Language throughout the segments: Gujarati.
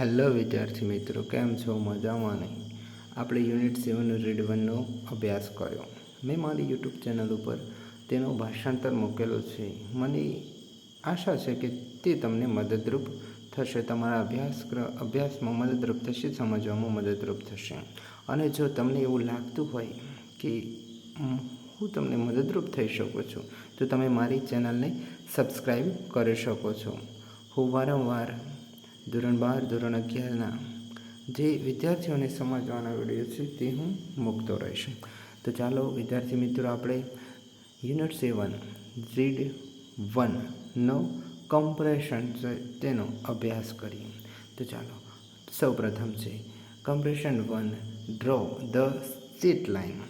હેલો વિદ્યાર્થી મિત્રો, કેમ છો? મજામાં નહીં? આપણે યુનિટ 7 રીડ 1નો અભ્યાસ કર્યો. મેં મારી યુટ્યુબ ચેનલ ઉપર તેનો ભાષાંતર મૂકેલો છે. મને આશા છે કે તે તમને મદદરૂપ થશે, તમારા અભ્યાસમાં મદદરૂપ થશે, સમજવામાં મદદરૂપ થશે. અને જો તમને એવું લાગતું હોય કે હું તમને મદદરૂપ થઈ શકું છું, તો તમે મારી ચેનલને સબસ્ક્રાઈબ કરી શકો છો. હું વારંવાર ધોરણ 12, ધોરણ 11ના જે વિદ્યાર્થીઓને સમજવાના વિડીયો છે તે હું મૂકતો રહીશ. તો ચાલો વિદ્યાર્થી મિત્રો, આપણે યુનિટ 7 રીડ 1નો કમ્પ્રેશન તેનો અભ્યાસ કરીએ. તો ચાલો, સૌપ્રથમ છે compression 1, draw the straight line.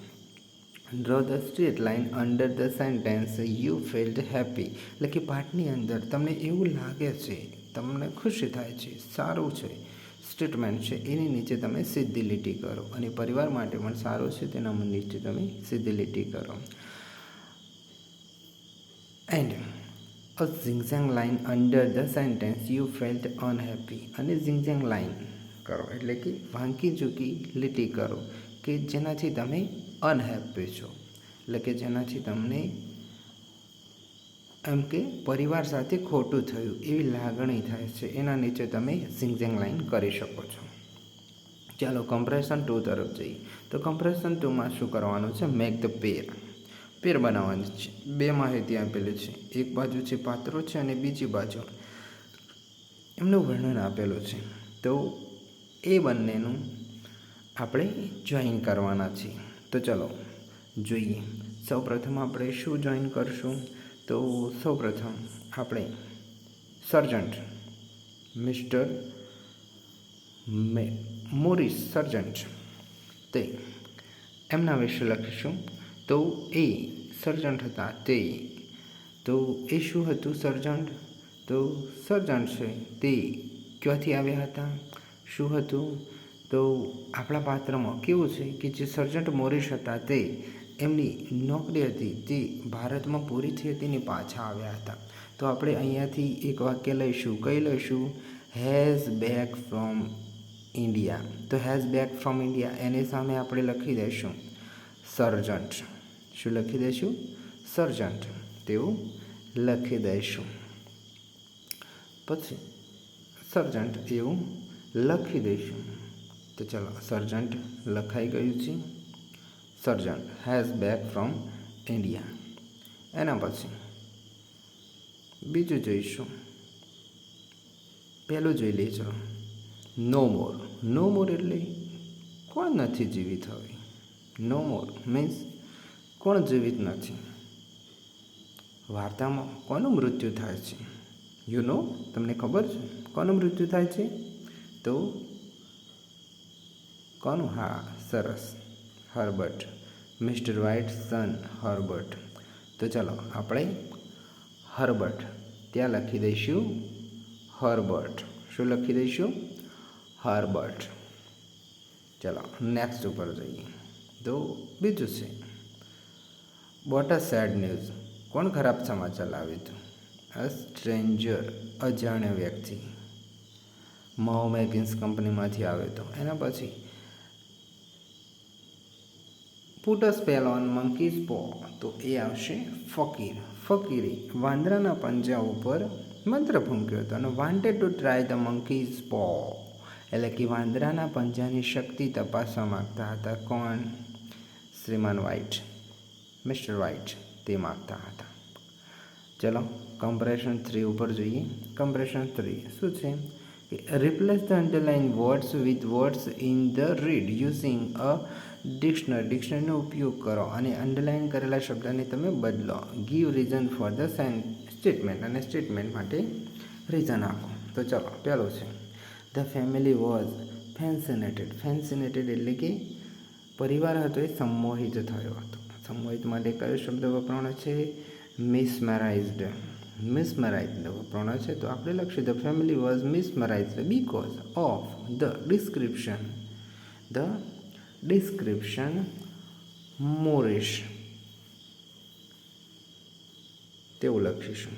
Draw the straight line under the sentence you failed happy. એટલે કે પાઠની અંદર તમને એવું લાગે છે, તમને ખુશી થાય છે, સારું છે, સ્ટેટમેન્ટ છે, એની નીચે તમે સીધી લીટી કરો. અને પરિવાર માટે પણ સારું છે, તેના નીચે તમે સીધી લીટી કરો. And a zigzag line under the sentence you felt unhappy. અને ઝિગઝેગ લાઇન કરો એટલે કે વાંકી ઝૂકી લીટી કરો કે જેનાથી તમે અનહેપી છો, એટલે કે જેનાથી તમને એમ કે પરિવાર સાથે ખોટું થયું એવી લાગણી થાય છે, એના નીચે તમે ઝિગઝેગ લાઇન કરી શકો છો. ચાલો કમ્પ્રેશન 2 તરફ જઈએ. તો કમ્પ્રેશન 2માં શું કરવાનું છે? મેક ધ પેર બનાવવાની છે. બે માહિતી આપેલી છે, એક બાજુ છે પાત્રો છે અને બીજી બાજુ એમનું વર્ણન આપેલું છે. તો એ બંનેનું આપણે જોઈન કરવાના છીએ. તો ચલો જોઈએ. સૌપ્રથમ આપણે શું જોઈન કરશું? તો સૌપ્રથમ આપણે સર્જન્ટ મિસ્ટર મોરિસ સર્જન્ટ તે એમના વિશે લખીશું. તો એ સર્જન્ટ હતા તે. તો એ શું હતું સર્જન્ટ? તો સર્જન્ટ છે તે ક્યાંથી આવ્યા હતા, શું હતું? તો આપણા પાત્રમાં કેવું છે કે જે સર્જન્ટ મોરિસ હતા તે એમની નોકરી હતી તે ભારતમાં પૂરી થઈ હતી ને પાછા આવ્યા હતા. તો આપણે અહીંયાથી એક વાક્ય લઈશું. કઈ લઈશું? Has back from India. તો હેઝ બેક ફ્રોમ ઇન્ડિયા એની સામે આપણે લખી દઈશું સર્જન્ટ. શું લખી દઈશું? સર્જન્ટ. તેવું લખી દઈશું. પછી સર્જન્ટ એવું લખી દઈશું. તો ચાલો, સર્જન્ટ લખાઈ ગયું છે. સર્જન્ટ હેઝ બેક ફ્રોમ ઇન્ડિયા. એના પછી બીજું જોઈશું. પહેલું જોઈ લેજો, નો મોર. નો મોર એટલે કોણ નથી જીવિત હવે? નો મોર મીન્સ કોણ જીવિત નથી? વાર્તામાં કોનું મૃત્યુ થાય છે? યુ નો, તમને ખબર છે કોનું મૃત્યુ થાય છે? તો કોનું? હા, સરસ, હર્બર્ટ. મિસ્ટર વ્હાઇટ સન હર્બર્ટ. તો ચાલો આપણે હર્બર્ટ ત્યાં લખી દઈશું હર્બર્ટ. શું લખી દઈશું? હર્બર્ટ. ચાલો નેક્સ્ટ ઉપર જઈએ. તો બીજું છે વોટ અ સેડ ન્યૂઝ. કોણ ખરાબ સમાચાર લાવ્યું હતું? અ સ્ટ્રેન્જર, અજાણ્યો વ્યક્તિ. મહો મેગિન્સ કંપનીમાંથી આવ્યો હતો. એના પછી put a spell on monkeys પો. તો એ આવશે ફકીર. ફકીરે વાંદરાના પંજા ઉપર મંત્ર ફૂંક્યો હતો અને વાન્ટેડ to try the monkey's paw, એટલે કે વાંદરાના પંજાની શક્તિ તપાસવા માગતા હતા. કોણ? શ્રીમાન વ્હાઇટ, મિસ્ટર વ્હાઇટ તે માગતા હતા. ચલો કમ્પ્રેશન 3 ઉપર જોઈએ. કમ્પ્રેશન 3 શું છે? કે replace the underline words with words in the read using a dictionary. ડિક્શનરીનો ઉપયોગ કરો અને અંડરલાઇન કરેલા શબ્દને તમે બદલો. Give reason for the statement, અને સ્ટેટમેન્ટ માટે રીઝન આપો. તો ચલો પહેલો છે the family was fascinated. Fascinated એટલે કે પરિવાર હતો એ સંમોહિત થયો હતો. સંમોહિત માટે કયો શબ્દ વપરાણો છે? મિસમેરાઇઝડ. મિસમેરાઇઝડ વપરાણો છે. તો આપણે લખીશું the family was mesmerised because of the description Morris. તેવું લખીશું.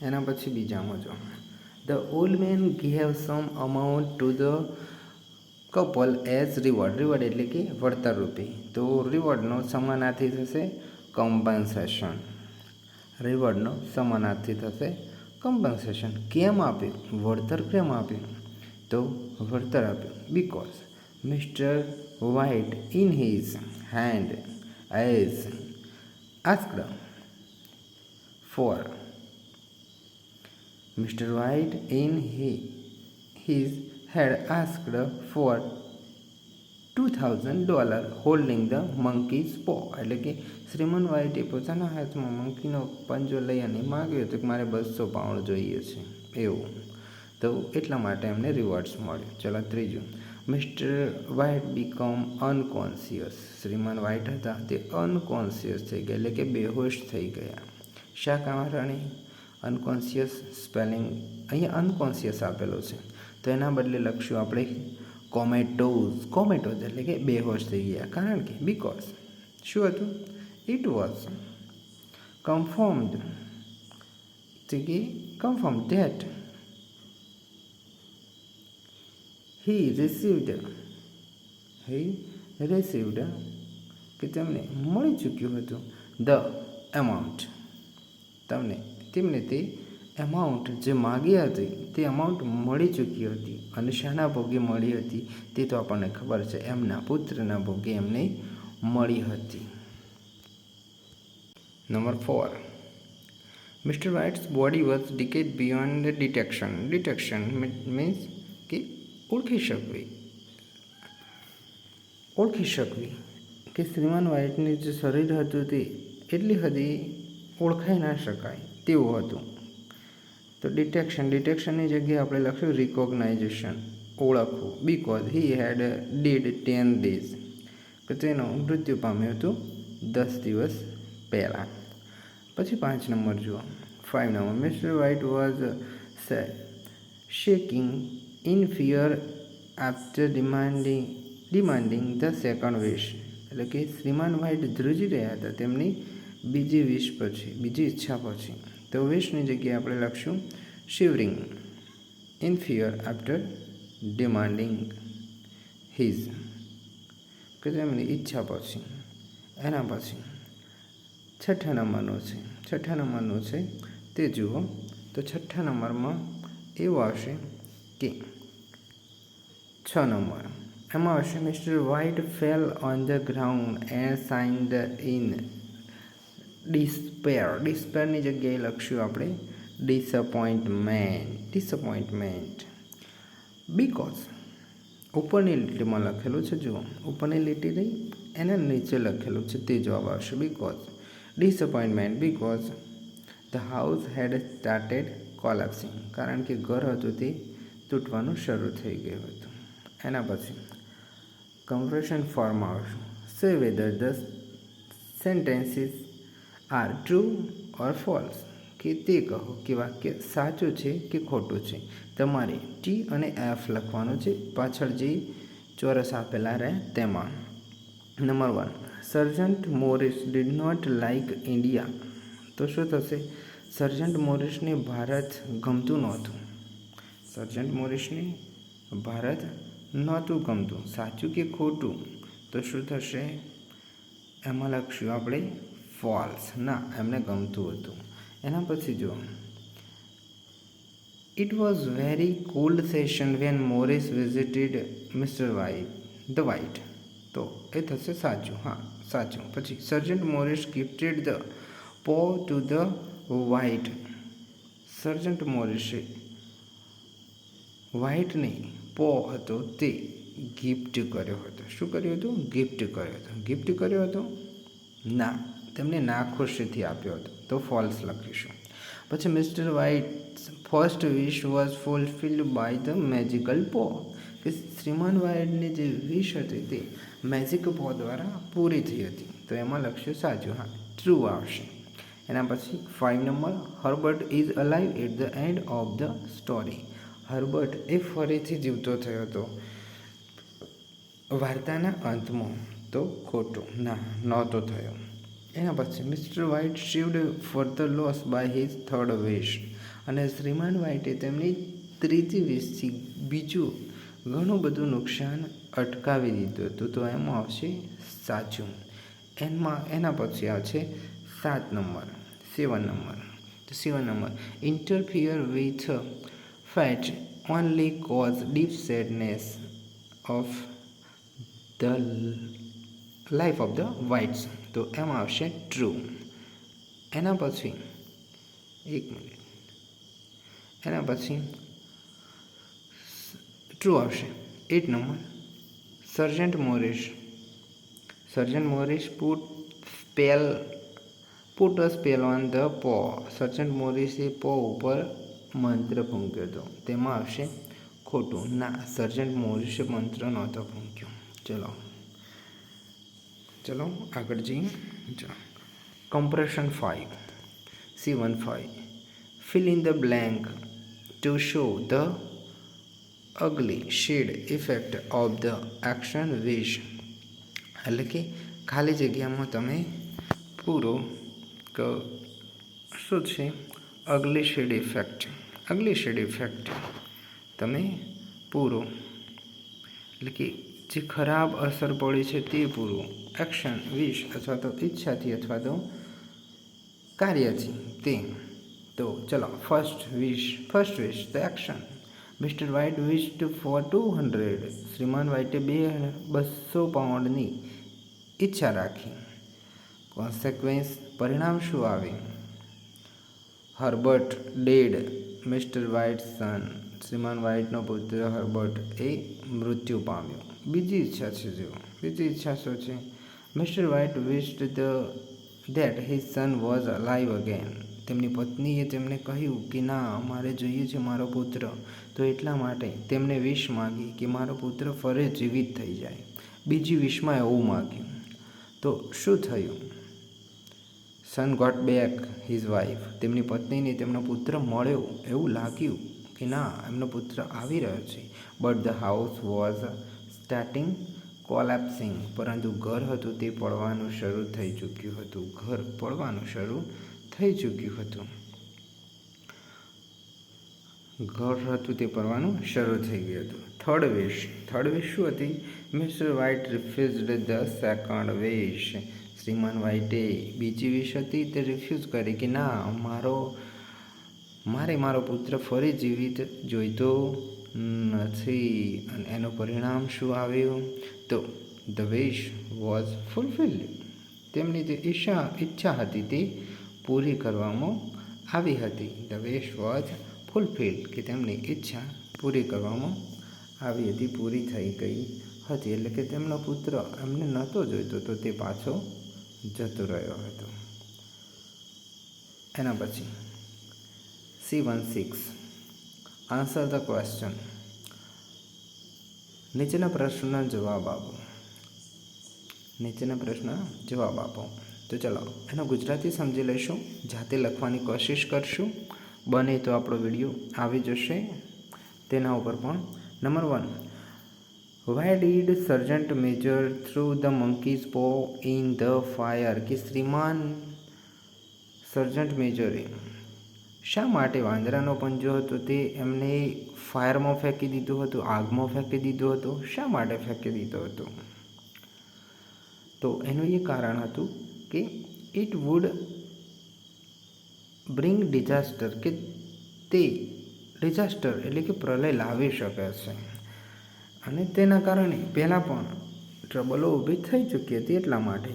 એના પછી બીજામાં જો, the old man gave some amount to the couple as reward. Reward એટલે કે વળતર રૂપે. તો રિવોર્ડનો સમાનાર્થી થશે કમ્પન્સેશન. રિવોર્ડનો સમાનાર્થી થશે કમ્પન્સેશન. કેમ આપ્યું? વળતર કેમ આપ્યું? તો વળતર આપ્યું because mister White in his hand as asked for. Mister White in his had asked for $2,000 holding the monkey's paw. એટલે કે શ્રીમાન વ્હાઇટે પોતાના હાથમાં મંકીનો પંજો લઈ અને માગ્યો હતો કે મારે £200 જોઈએ છે એવું. તો એટલા માટે એમને રિવોર્ડ્સ મળ્યું. ચલો ત્રીજું, મિસ્ટર વ્હાઇટ બીકમ અનકોન્શિયસ. શ્રીમાન વ્હાઇટ હતા તે અનકોન્શિયસ થઈ ગયા એટલે કે બેહોશ થઈ ગયા. શા કારણે અનકોન્શિયસ? સ્પેલિંગ અહીંયા અનકોન્શિયસ આપેલો છે તો એના બદલે લખશું આપણે કોમેટોઝ એટલે કે બેહોશ થઈ ગયા. કારણ કે બીકોઝ શું હતું? It was confirmed that he received કે તેમને મળી ચૂક્યું હતું ધ એમાઉન્ટ. તેમને તે એમાઉન્ટ જે માગી હતી તે એમાઉન્ટ મળી ચૂકી હતી. અને શાના ભોગે મળી હતી તે તો આપણને ખબર છે, એમના પુત્રના ભોગે એમને મળી હતી. Number 4, mister White's body was decayed beyond detection. Detection means કે ઓળખી શકવી કે શ્રીમાન વ્હાઇટનું જે શરીર હતું તે એટલી હદે ઓળખાઈ ના શકાય તેવું હતું. તો ડિટેક્શનની જગ્યાએ આપણે લખ્યું રિકોગ્નાઇઝેશન, ઓળખવું. Because he had did 10 days કે તેનો મૃત્યુ પામ્યું હતું 10 દિવસ પહેલાં. પછી 5 નંબર જુઓ. 5 number, mister White was shaking in fear after demanding the second wish. એટલે કે શ્રીમાન વ્હાઇટ ધ્રુજી રહ્યા હતા તેમની બીજી ઈચ્છા પછી. તો વિશની જગ્યાએ આપણે લખશું shivering in fear after demanding his કે તેમની ઈચ્છા પછી. એના પછી 6 નંબરનું છે તે જુઓ. તો 6 નંબરમાં એવું આવશે કે 6 નંબર એમાં આવશે mister White fell on the ground and sighed in ડિસ્પેરની જગ્યાએ લખશું આપણે ડિસઅપોઇન્ટમેન્ટ. બીકોઝ ઉપરની લીટીમાં લખેલું છે, જુઓ ઉપરની લીટી રહી એના નીચે લખેલું છે તે જવાબ આવશે because disappointment because the house head started collapsing. કારણ કે ઘર હતું તે તૂટવાનું શરૂ થઈ ગયું હતું. એના પછી કન્વર્ઝન ફોર્મ આવશે. સે whether the sentences are true or false. કે તે કહો કે વાક્ય સાચું છે કે ખોટું છે. તમારે ટી અને એફ લખવાનું છે પાછળ જે ચોરસ આપેલા રહે તેમાં. Number 1, sergeant Morris did not like India. તો શું થશે? સર્જન્ટ મોરિસને ભારત ગમતું નહોતું. સાચું કે ખોટું? તો શું થશે? એમાં લખશું આપણે ફોલ્સ. ના, એમને ગમતું હતું. એના પછી જો, it was very cold session when Morris visited mister White. તો એ થશે સાચું. સાચું. પછી sergeant Morris gifted the paw to the White. Sergeant મોરિસે વ્હાઇટને પો હતો તે ગિફ્ટ કર્યો હતો. શું કર્યું હતું? ગિફ્ટ કર્યો હતો? ના, તેમને નાખુશીથી આપ્યો હતો. તો ફોલ્સ લખીશું. પછી mister White's first wish was fulfilled by the magical paw. કે શ્રીમાન વ્હાઇટની જે વિશ હતી તે મેજિક પો દ્વારા પૂરી થઈ હતી. તો એમાં લખશું સાચું. ટ્રુ આવશે. એના પછી 5 number, Herbert is alive at the end of the story. Herbert એ ફરીથી જીવતો થયો હતો વાર્તાના અંતમાં. તો ખોટું. ના, નહોતો થયો. એના પછી mister White shivered further loss by his third wish. અને શ્રીમાન વ્હાઇટે તેમની ત્રીજી વિશથી બીજું ઘણું બધું નુકસાન અટકાવી દીધું હતું. તો એમાં આવશે સાચું. એના પછી આવશે 7 નંબર. તો 7 number interfere with fate only cause deep sadness of the life of the Whites. તો એમાં આવશે ટ્રુ. એના પછી ટ્રુ આવશે. 8 number sergeant Morris put a spell on the paw. Sergeant મોરિસે પો ઉપર મંત્ર ફૂંક્યો હતો. તેમાં આવશે ખોટું. ના, સર્જન્ટ મોરિસે મંત્ર નહોતો ફૂંક્યો. ચલો આગળ જઈએ. Compression 5. C15 fill in the blank to show the ugly shade effect of the action wish. એટલે કે ખાલી જગ્યામાં તમે પૂરો શું છે અગલી શેડ ઇફેક્ટ તમે પૂરો, એટલે કે જે ખરાબ અસર પડી છે તે પૂરું. એક્શન વિશ અથવા તો ઈચ્છાથી અથવા તો કાર્યથી તે. તો ચલો first wish the action. Mister White wished for 200. શ્રીમાન વ્હાઇટે 200 પાઉન્ડની ઈચ્છા રાખી. કોન્સિક્વન્સ પરિણામ શું આવે? Herbert dead, mister White's son. શ્રીમાન વ્હાઇટનો પુત્ર હર્બર્ટ એ મૃત્યુ પામ્યો. બીજી ઈચ્છા શું છે? Mister White wished that his son was alive again. તેમની પત્નીએ તેમને કહ્યું કે ના, મારે જોઈએ છે મારો પુત્ર. તો એટલા માટે તેમણે વિશ માગી કે મારો પુત્ર ફરી જીવિત થઈ જાય. બીજી વિશમાં એવું માગ્યું. તો શું થયું? સન ગોટ બેક હિઝ વાઇફ. તેમની પત્નીને તેમનો પુત્ર મળ્યો. એવું લાગ્યું કે ના, એમનો પુત્ર આવી રહ્યો છે. But the house was starting collapsing. પરંતુ ઘર હતું તે પડવાનું શરૂ થઈ ચૂક્યું હતું. થર્ડ વિશ શું હતી? મિસ્ટર વ્હાઇટ રિફ્યુઝડ ધ સેકન્ડ વિશ. શ્રીમાન વ્હાઇટે બીજી વિશ હતી તે રિફ્યુઝ કરી કે ના, મારે મારો પુત્ર ફરી જીવિત જોઈતો નથી. અને એનું પરિણામ શું આવ્યું? તો ધ વિશ વોઝ ફુલફિલ્ડ. તેમની જે ઈચ્છા હતી તે પૂરી કરવામાં આવી હતી. ધ વિશ વોઝ ફુલફિલ્ડ, કે તેમની ઈચ્છા પૂરી કરવામાં આવી હતી, પૂરી થઈ ગઈ હતી. એટલે કે તેમનો પુત્ર એમને નહોતો જોઈતો, તો તે પાછો જતો રહ્યો હતો. એના પછી C16 આન્સર ધ ક્વેશ્ચન. નીચેના પ્રશ્નના જવાબ આપો. તો ચલો એનો ગુજરાતી સમજી લઈશું, જાતે લખવાની કોશિશ કરશું. બને તો આપણો વિડીયો આવી જશે તેના ઉપર પણ. Number 1, why did sergeant major threw the monkey's paw in the fire. કે શ્રીમાન સર્જન્ટ મેજરે શા માટે વાંદરાનો પંજો હતો તે એમને ફાયરમાં ફેંકી દીધો હતો, આગમાં ફેંકી દીધો હતો? શા માટે ફેંકી દીધો હતો? તો એનું એ કારણ હતું કે ઇટ વુડ બ્રિંગ ડિઝાસ્ટર. કે તે ડિઝાસ્ટર એટલે કે પ્રલય લાવી શકે છે. અને તેના કારણે પહેલાં પણ ટ્રબલો ઊભી થઈ ચૂકી હતી એટલા માટે.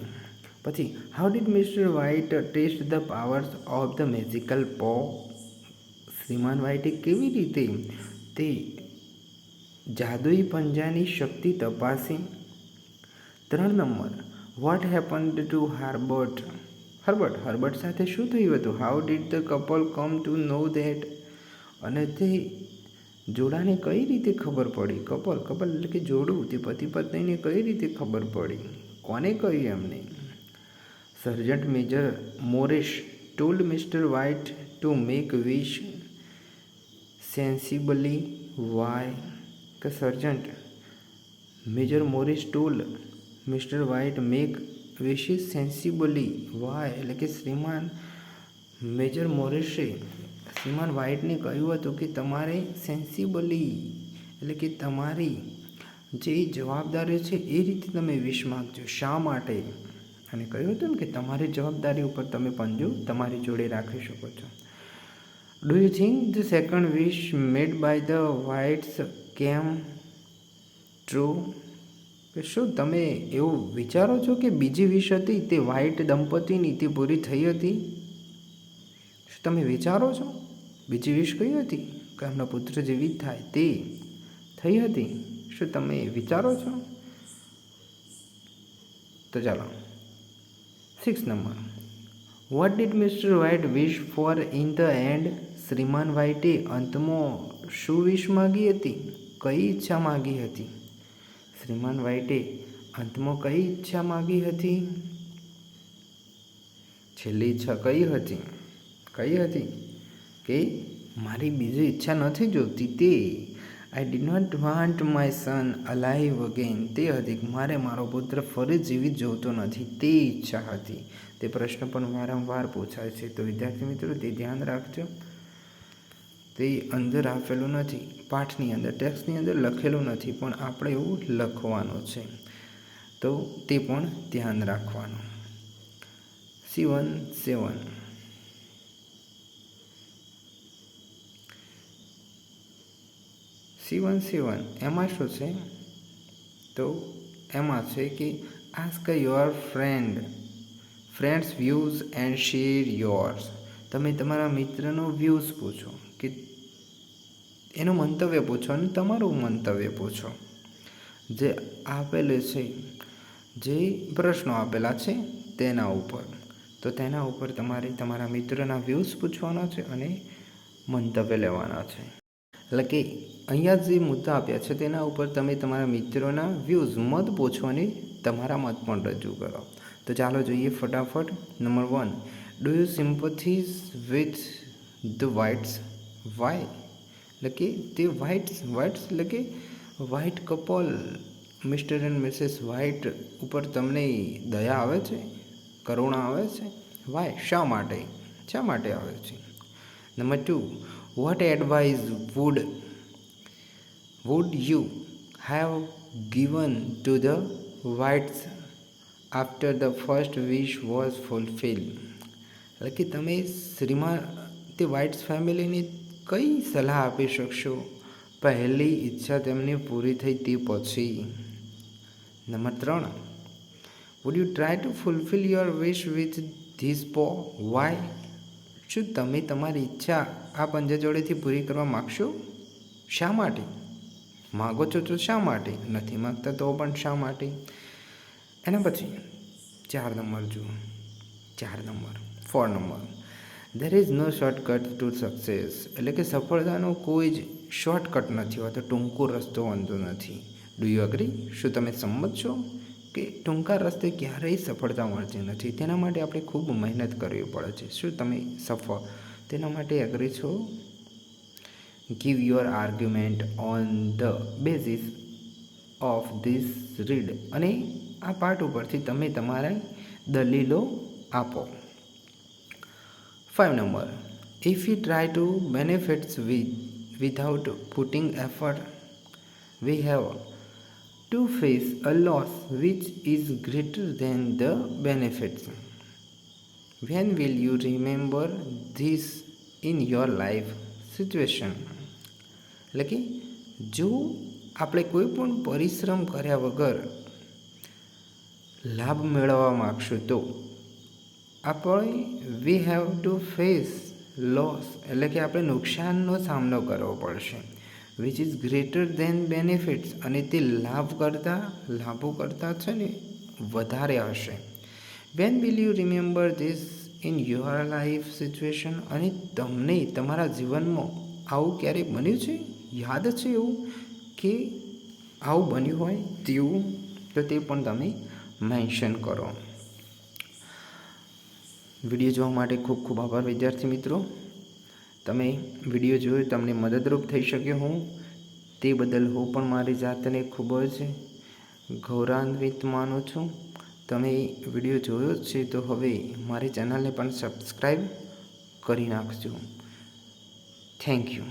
પછી how did mister White test the powers of the magical paw. શ્રીમાન વ્હાઇટે કેવી રીતે તે જાદુઈ પંજાની શક્તિ તપાસી? 3 number what happened to Herbert સાથે શું થયું હતું? How did the couple come to know that. અને તે જોડાને કઈ રીતે ખબર પડી? કપલ એટલે કે જોડું, તે પતિ પત્નીને કઈ રીતે ખબર પડી? કોને કહ્યું એમને? Sergeant major Morris told mister White to make wish sensibly. Why? કે sergeant major Morris told mister White make wishes sensibly. Why? એટલે કે શ્રીમાન મેજર મોરિસે શ્રીમાન વ્હાઇટને કહ્યું હતું કે તમારે સેન્સિબલી એટલે કે તમારી જે જવાબદારીઓ છે એ રીતે તમે વિશ માગજો. શા માટે? અને કહ્યું હતું ને કે તમારી જવાબદારી ઉપર તમે પંજો તમારી જોડે રાખી શકો છો. Do you think the second wish made by the Whites came true? કે શું તમે એવું વિચારો છો કે બીજી વિશ હતી તે વ્હાઇટ દંપતીની તે પૂરી થઈ હતી? શું તમે વિચારો છો બીજી વિશ કઈ હતી કે એમનો પુત્ર જીવિત થાય તે થઈ હતી? શું તમે વિચારો છો? તો ચાલો 6 number. What did mister White wish for in the end? શ્રીમાન વ્હાઇટે અંતમાં શું વિશ માગી હતી? કઈ ઈચ્છા માગી હતી? શ્રીમાન વ્હાઇટે અંતમાં કઈ ઈચ્છા માગી હતી? છેલ્લી ઈચ્છા કઈ હતી? કઈ હતી? કે મારી બીજી ઈચ્છા નથી જોતી તે I did not want my son alive again. તે હતી કે મારે મારો પુત્ર ફરી જીવિત જોતો નથી તે ઈચ્છા હતી. તે પ્રશ્ન પણ વારંવાર પૂછાય છે, તો વિદ્યાર્થી મિત્રો તે ધ્યાન રાખજો. તે અંદર આપેલું નથી, પાઠની અંદર ટેક્સ્ટની અંદર લખેલું નથી, પણ આપણે એવું લખવાનું છે, તો તે પણ ધ્યાન રાખવાનું. C17 એમાં શું છે? તો એમાં છે કે ask your friends views and share yours. તમે તમારા મિત્રનો વ્યૂઝ પૂછો કે એનું મંતવ્ય પૂછો અને તમારું મંતવ્ય પૂછો. જે આપેલે છે, જે પ્રશ્નો આપેલા છે તેના ઉપર, તો તેના ઉપર તમારે તમારા મિત્રના વ્યૂઝ પૂછવાના છે અને મંતવ્ય લેવાના છે. એટલે કે અહીંયા જે મુદ્દા આપ્યા છે તેના ઉપર તમે તમારા મિત્રોના વ્યૂઝ મત પૂછો અને તમારા મત પણ રજૂ કરો. તો ચાલો જોઈએ ફટાફટ. Number 1, do you sympathise with the Whites? Why? એટલે કે તે વ્હાઇટ્સ એટલે કે White couple mister and missus White ઉપર તમને દયા આવે છે, કરુણા આવે છે? વાય? શા માટે આવે છે? Number 2, what advice would you have given to the whites after the first wish was fulfilled? એટલે કે તમે તે વ્હાઇટ્સ ફેમિલીને કઈ સલાહ આપી શકશો પહેલી ઈચ્છા તેમની પૂરી થઈ તે પછી? Number 3, would you try to fulfill your wish with this paw? why? શું તમે તમારી ઈચ્છા આ પંજા જોડેથી પૂરી કરવા માગશો? શા માટે માગો છો? તો શા માટે? નથી માગતા તો પણ શા માટે? એના પછી 4 નંબર જુઓ. 4 number, there is no shortcut to success. એટલે કે સફળતાનો કોઈ જ શોર્ટકટ નથી હોતો, ટૂંકો રસ્તો વાંધો નથી. Do you agree? શું તમે સંમત છો કે ટૂંકા રસ્તે ક્યારેય સફળતા મળતી નથી? તેના માટે આપણે ખૂબ મહેનત કરવી પડે છે. શું તમે તેના માટે એગ્રી છો? Give your argument on the basis of this read. અને આ પાઠ ઉપરથી તમે તમારા દલીલો આપો. 5 number, if you try to benefits without putting effort, we have to face a loss which is greater than the benefits. When will you remember this in your life situation? એટલે કે જો આપણે કોઈ પણ પરિશ્રમ કર્યા વગર લાભ મેળવવા માગશું તો આપણે we have to face loss એટલે કે આપણે નુકસાનનો સામનો કરવો પડશે. Which is greater than benefits, અને તે લાભો કરતાં છે ને વધારે હશે. When will you remember this in your life situation? અને તમને તમારા જીવનમાં આવું ક્યારેય બન્યું છે? યાદ છે એવું કે આવું બન્યું હોય તેવું? તો તે પણ તમે મેન્શન કરો. વિડીયો જોવા માટે ખૂબ ખૂબ આભાર વિદ્યાર્થી મિત્રો. તમે વિડીયો જોયો, તમને મદદરૂપ થઈ શક્યો હું તે બદલ હું પણ મારી જાતને ખૂબ જ ગૌરવાન્વિત માનું છું. તમે વિડીયો જોયો જ છે તો હવે મારી ચેનલને પણ સબસ્ક્રાઈબ કરી નાખજો. Thank you.